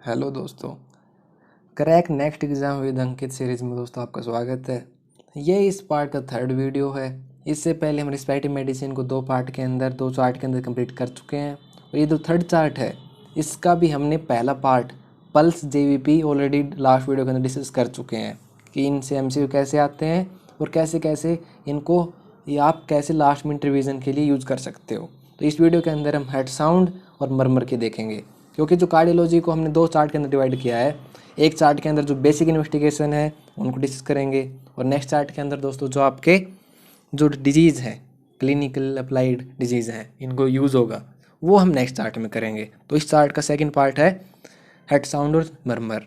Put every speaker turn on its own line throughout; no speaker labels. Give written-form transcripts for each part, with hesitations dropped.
Hello दोस्तों, crack next exam with Ankit series में दोस्तों आपका स्वागत है। ये इस पार्ट का थर्ड वीडियो है। इससे पहले हम रिस्पिरेटरी मेडिसिन को दो चार्ट के अंदर कंप्लीट कर चुके हैं और ये जो थर्ड चार्ट है इसका भी हमने पहला part pulse JVP already last video के अंदर डिस्कस कर चुके हैं कि इनसे एमसीक्यू कैसे आते हैं और कैसे कैसे इनको या आप कैसे लास्ट मिनट रिवीजन के लिए यूज़ कर सकते हो। तो इस वीडियो के अंदर हम हेड साउंड और मरमर के देखेंगे, क्योंकि जो कार्डियोलॉजी को हमने दो चार्ट के अंदर डिवाइड किया है। एक चार्ट के अंदर जो बेसिक इन्वेस्टिगेशन है उनको डिस्कस करेंगे और नेक्स्ट चार्ट के अंदर दोस्तों जो आपके जो डिजीज़ हैं, क्लिनिकल अप्लाइड डिजीज़ हैं, इनको यूज़ होगा वो हम नेक्स्ट चार्ट में करेंगे। तो इस चार्ट का सेकंड पार्ट है हेड साउंड और मरमर।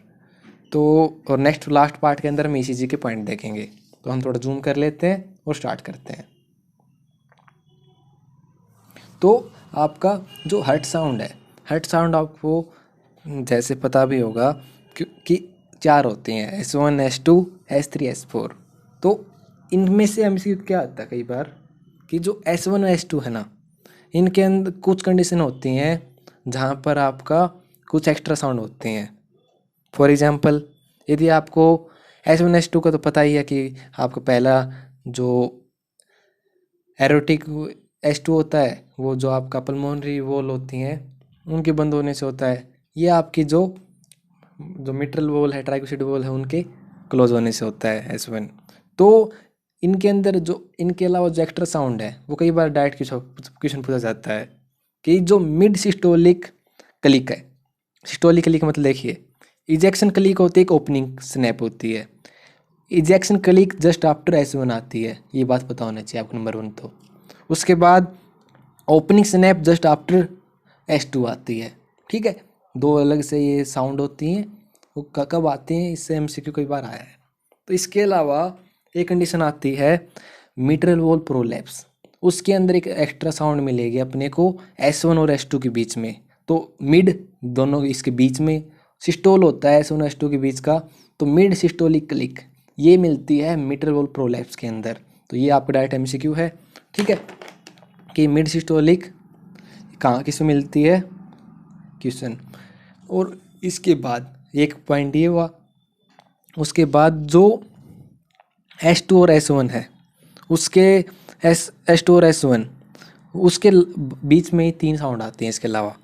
तो और नेक्स्ट लास्ट पार्ट के अंदर हम ईसीजी के पॉइंट देखेंगे। तो हम थोड़ा जूम कर लेते हैं और स्टार्ट करते हैं। तो आपका जो हेड साउंड है, हेड साउंड आपको जैसे पता भी होगा कि चार होती हैं, S1 S2 S3 S4। तो इनमें से एमसीक्यू क्या आता है कई बार कि जो S1 और S2 है ना, इनके अंदर कुछ कंडीशन होती हैं जहाँ पर आपका कुछ एक्स्ट्रा साउंड होते हैं। फॉर एग्जांपल यदि आपको S1 S2 का तो पता ही है कि आपका पहला जो एरोटिक S2 होता है वो जो आपका पल्मोनरी वॉल होती हैं उनके बंद होने से होता है। ये आपकी जो मिट्रल वॉल है, ट्राइकोसिड वॉल है, उनके क्लोज होने से होता है S1। तो इनके अंदर जो इनके अलावा जो एक्स्ट्रा साउंड है वो कई बार डायरेक्ट क्वेश्चन पूछा जाता है कि जो मिड सिस्टोलिक क्लिक है। सिस्टोलिक क्लिक मतलब देखिए, इजेक्शन क्लिक होती है, एक ओपनिंग स्नैप होती है। Ejection click just after S1 आती है, ये बात पता होना चाहिए आपको नंबर 1। तो उसके बाद opening snap just after S2 आती है। ठीक है, दो अलग से ये साउंड होती हैं, वो कब आती हैं, इससे एमसीक्यू कई बार आया है। तो इसके अलावा एक कंडीशन आती है मिट्रल वॉल प्रोलैप्स। उसके अंदर एक एक्स्ट्रा साउंड मिलेगी अपने को S1 और S2 के बीच में। तो मिड दोनों इसके बीच में सिस्टोल होता है S1 और S2 के बीच का, तो मिड सिस्टोलिक क्लिक ये मिलती है मिट्रल वॉल प्रोलैप्स के अंदर। तो ये आपका डायरेक्ट एमसीक्यू है। ठीक है, कि मिड सिस्टोलिक कहाँ किस में मिलती है क्वेश्चन। और इसके बाद एक पॉइंट ये हुआ, उसके बाद जो S2 और S1 है उसके S2 और S1 उसके बीच में ही तीन साउंड आते हैं। इसके अलावा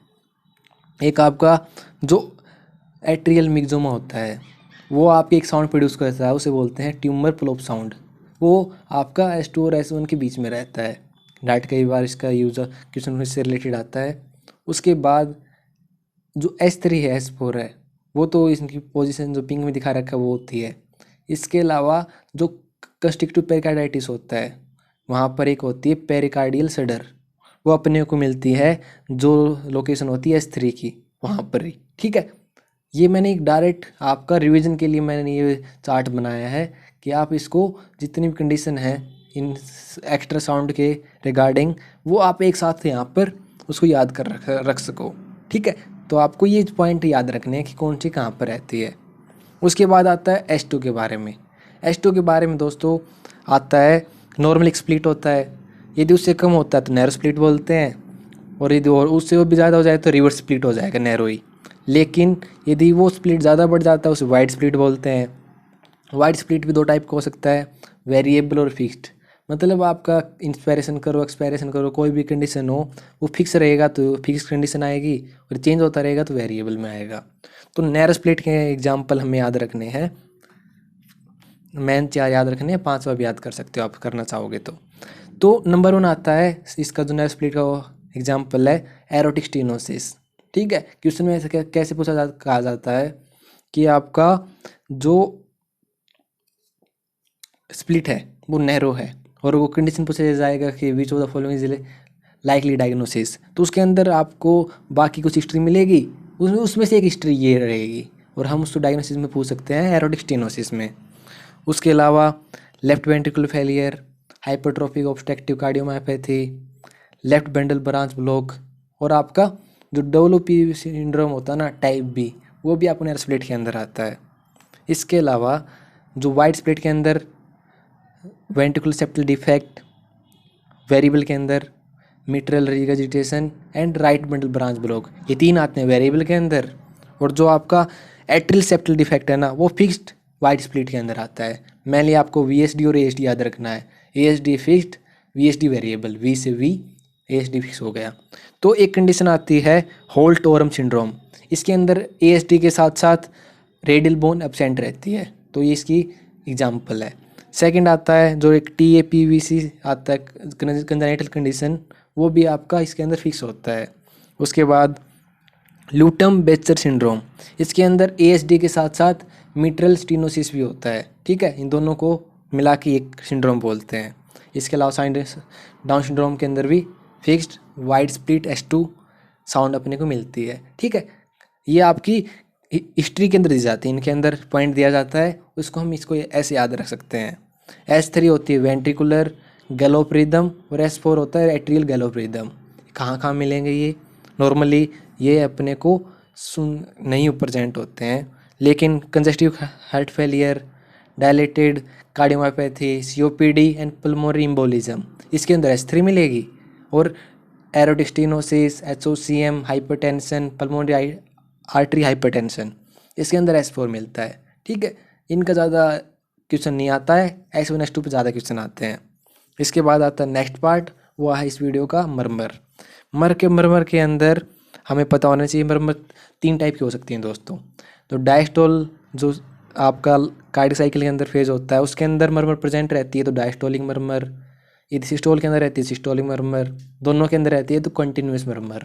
एक आपका जो एट्रियल मिक्सोमा होता है वो आपके एक साउंड प्रोड्यूस करता है, उसे बोलते हैं ट्यूमर प्लोप साउंड। वो आपका S2 और S1 के बीच में रहता है। डायरेक्ट कई बार इसका यूज क्वेश्चन से रिलेटेड आता है। उसके बाद जो S3 है, S4 है, वो तो इसकी पोजीशन जो पिंक में दिखा रखा है वो होती है। इसके अलावा जो कंस्ट्रिक्टिव पेरिकार्डाइटिस होता है वहाँ पर एक होती है पेरिकार्डियल सडर, वो अपने को मिलती है जो लोकेशन होती है S3 की, वहाँ पर ही। ठीक है, ये मैंने एक डायरेक्ट आपका रिवीजन के लिए मैंने ये चार्ट बनाया है कि आप इसको जितनी भी कंडीशन है इन एक्स्ट्रा साउंड के रिगार्डिंग वो आप एक साथ यहाँ पर उसको याद कर रख सको। ठीक है, तो आपको ये पॉइंट याद रखने हैं कि कौन सी कहाँ पर रहती है। उसके बाद आता है S2 के बारे में। S2 के बारे में दोस्तों आता है नॉर्मल स्प्लिट होता है, यदि उससे कम होता है तो नैरो स्प्लिट बोलते हैं, और यदि और उससे भी ज़्यादा हो जाए तो रिवर्स स्प्लिट हो जाएगा, नैरो ही। लेकिन यदि वो स्प्लिट ज़्यादा बढ़ जाता है उसे वाइड स्प्लिट बोलते हैं। वाइड स्प्लिट भी दो टाइप का हो सकता है, वेरिएबल और फिक्स्ड। मतलब आपका इंस्पायरेशन करो एक्सपायरेशन करो कोई भी कंडीशन हो वो फिक्स रहेगा तो फिक्स कंडीशन आएगी, और चेंज होता रहेगा तो वेरिएबल में आएगा। तो नैरो स्प्लिट के एग्जांपल हमें याद रखने हैं, मेन चार याद रखने हैं, पांचवा भी याद कर सकते हो आप करना चाहोगे तो। नंबर 1 आता है इसका जो नैरो स्प्लिट का एग्जाम्पल है एरोटिक स्टीनोसिस। ठीक है, क्वेश्चन में ऐसे कैसे कहा जाता है कि आपका जो स्प्लिट है वो नैरो है और वो कंडीशन पूछा जाएगा कि which of the following is likely diagnosis. तो उसके अंदर आपको बाकी कुछ हिस्ट्री मिलेगी, उसमें से एक हिस्ट्री ये रहेगी और हम उसको डायग्नोसिस में पूछ सकते हैं एरोटिक स्टेनोसिस में। उसके अलावा left ventricular failure, hypertrophic obstructive cardiomyopathy, left bundle branch block, और आपका जो WP सिंड्रोम होता है ना टाइप बी, वो भी आपको नैरो स्प्लिट के अंदर आता है। इसके अलावा जो वाइड स्प्लिट के अंदर वेंट्रिकुलर सेप्टल डिफेक्ट, वेरिएबल के अंदर mitral regurgitation and right bundle branch block, ये तीन आते हैं वेरिएबल के अंदर। और जो आपका एट्रियल सेप्टल डिफेक्ट है ना, वो फिक्स्ड वाइड स्प्लिट के अंदर आता है। मेनली आपको वीएसडी और एएसडी याद रखना है। ASD fixed, VSD variable, V से वी, एएसडी फिक्स हो गया। तो एक कंडीशन आती है होल्ट ओरम सिंड्रोम। इसके अंदर एएसडी के साथ साथ रेडियल बोन एब्सेंट रहती है, तो ये इसकी एग्जाम्पल है। सेकंड आता है जो एक टीएपीवीसी आता है, कंजेनिटल कंडीशन, वो भी आपका इसके अंदर फिक्स होता है। उसके बाद लूटम बेचर सिंड्रोम, इसके अंदर एएसडी के साथ साथ मिट्रल स्टीनोसिस भी होता है। ठीक है, इन दोनों को मिला के एक सिंड्रोम बोलते हैं। इसके अलावा डाउन सिंड्रोम के अंदर भी fixed wide split S2 sound अपने को मिलती है। ठीक है, ये आपकी हिस्ट्री के अंदर दी जाती है, इनके अंदर पॉइंट दिया जाता है, उसको हम इसको ऐसे याद रख सकते हैं। S3 होती है वेंट्रिकुलर गैलोप रिदम और S4 होता है एट्रियल गैलोप रिदम। कहाँ कहाँ मिलेंगे ये? नॉर्मली ये अपने को नहीं प्रेजेंट होते हैं, लेकिन congestive heart failure, dilated cardiomyopathy, COPD and pulmonary embolism, इसके अंदर S3 मिलेगी। और aortic stenosis, HOCM, hypertension, pulmonary artery hypertension, इसके अंदर S4 मिलता है। ठीक है, इनका ज़्यादा क्वेश्चन नहीं आता है, S1 S2 पे ज़्यादा क्वेश्चन आते हैं। इसके बाद आता है नेक्स्ट पार्ट, वो है इस वीडियो का मरमर। मरमर के अंदर हमें पता होना चाहिए मरमर 3 टाइप की हो सकती हैं दोस्तों। तो डायस्टोल जो आपका कार्डियक साइकिल के अंदर फेज होता है, उसके अंदर मरमर प्रेजेंट रहती है, तो डायस्टोलिक मरमर। यदि सिस्टोल के अंदर रहती है सिस्टोलिक मरमर, दोनों के अंदर रहती है तो कंटिन्यूस मरमर।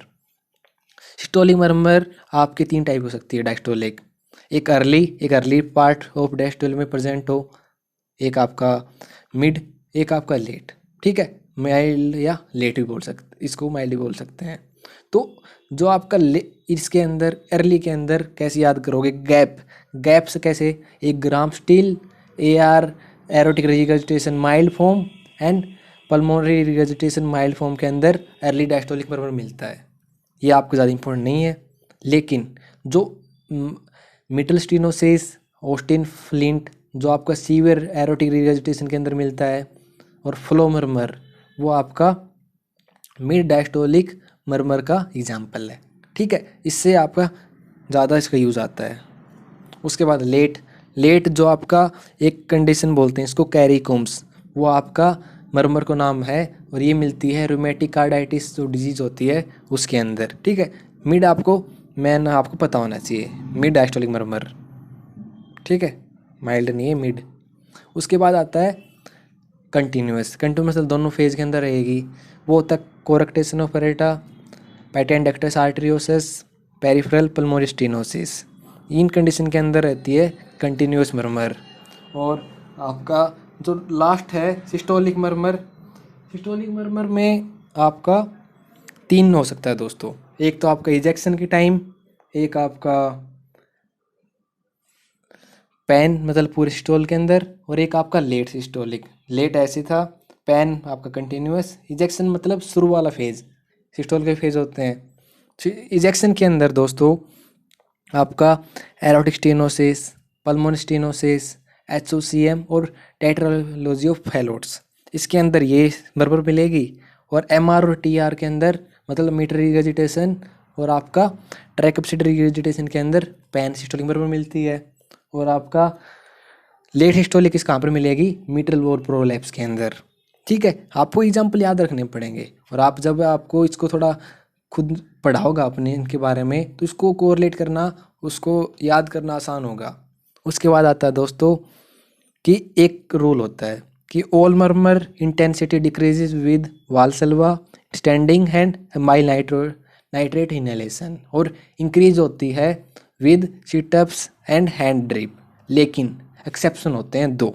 सिस्टोलिक मरमर आपकी 3 टाइप हो सकती है डायस्टोलिक, एक अर्ली पार्ट ऑफ डायस्टोल में प्रेजेंट हो, एक आपका मिड, एक आपका लेट। ठीक है, माइल्ड या लेट भी बोल सकते, इसको माइल्ड भी बोल सकते हैं। तो जो आपका इसके अंदर अर्ली के अंदर कैसे याद करोगे? गैप से कैसे? एक Graham Steell, AR aortic regurgitation mild form and pulmonary regurgitation mild form के अंदर अर्ली डायस्टोलिक मरमर मिलता है। ये आपको ज़्यादा इंपॉर्टेंट नहीं है, लेकिन जो मिडल स्टीनोसिस, ऑस्टिन फ्लिंट, जो आपका सीवियर एरोटिक रिगर्जिटेशन के अंदर मिलता है, और फ्लो मरमर, वो आपका मिड डायस्टोलिक मरमर का एग्जाम्पल है। ठीक है, इससे आपका ज़्यादा इसका यूज़ आता है। उसके बाद लेट जो आपका एक कंडीशन बोलते हैं इसको कैरीकोम्स, वो आपका मरमर को नाम है, और ये मिलती है रूमेटिक कार्डाइटिस जो डिजीज़ होती है उसके अंदर। ठीक है, मिड आपको पता होना चाहिए, मिड डायस्टोलिक मरमर। ठीक है, माइल्ड नहीं है, मिड। उसके बाद आता है कंटिन्यूस मतलब दोनों फेज के अंदर रहेगी, वो तक coarctation of aorta, patent ductus arteriosus, peripheral pulmonary stenosis, इन कंडीशन के अंदर रहती है कंटिन्यूस मरमर। और आपका जो लास्ट है सिस्टोलिक मरमर में आपका 3 हो सकता है दोस्तों। एक तो आपका इजेक्शन की टाइम, एक आपका पैन मतलब पूरे सिस्टोल के अंदर, और एक आपका लेट सिस्टोलिक। लेट ऐसे था, पैन आपका कंटिन्यूस, इजेक्शन मतलब शुरू वाला फेज, सिस्टोल के फेज होते हैं। इजेक्शन के अंदर दोस्तों आपका aortic stenosis, pulmonary stenosis, HOCM और टेट्रालोजी ऑफ फैलोट्स, इसके अंदर ये मरमर मिलेगी। और MR और TR के अंदर मतलब मीटर रिगर्जिटेशन और आपका ट्रैकअपसिड रिगर्जिटेशन के अंदर पैन सिस्टोलिक मरमर मिलती है। और आपका लेट हिस्टोलिक कहाँ पर मिलेगी? मिट्रल वॉल प्रोलैप्स के अंदर। ठीक है, आपको एग्जाम्पल याद रखने पड़ेंगे, और आप जब आपको इसको थोड़ा खुद पढ़ाओगा अपने इनके बारे में, तो इसको कोरिलेट करना, उसको याद करना आसान होगा। उसके बाद आता है दोस्तों कि एक रूल होता है कि all murmur intensity decreases with Valsalva, standing hand, amyl nitrate inhalation, और इंक्रीज होती है with sit ups and hand grip. लेकिन एक्सेप्शन होते हैं 2,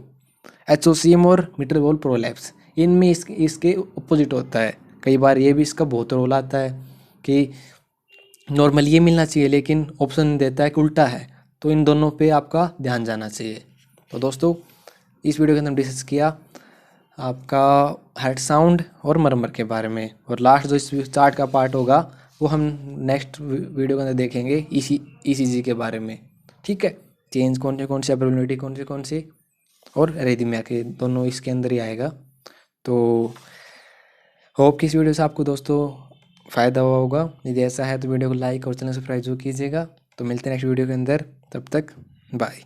HOCM और मिट्रल वॉल प्रोलैप्स। इनमें इसके अपोजिट होता है। कई बार ये भी इसका बहुत रोल आता है कि नॉर्मल ये मिलना चाहिए, लेकिन ऑप्शन देता है कि उल्टा है, तो इन दोनों पे आपका ध्यान जाना चाहिए। तो दोस्तों इस वीडियो के अंदर हम डिस्कस किया आपका हेड साउंड और मरमर के बारे में, और लास्ट जो इस चार्ट का पार्ट होगा वो हम नेक्स्ट वीडियो के अंदर देखेंगे ECG के बारे में। ठीक है, चेंज कौन से एब्नॉर्मलिटी कौन सी और एरिथमिया के, दोनों इसके अंदर ही आएगा। तो होप कि इस वीडियो से आपको दोस्तों फ़ायदा हुआ होगा। यदि ऐसा है तो वीडियो को लाइक और चैनल सब्सक्राइब जरूर कीजिएगा। तो मिलते हैं नेक्स्ट वीडियो के अंदर, तब तक बाय।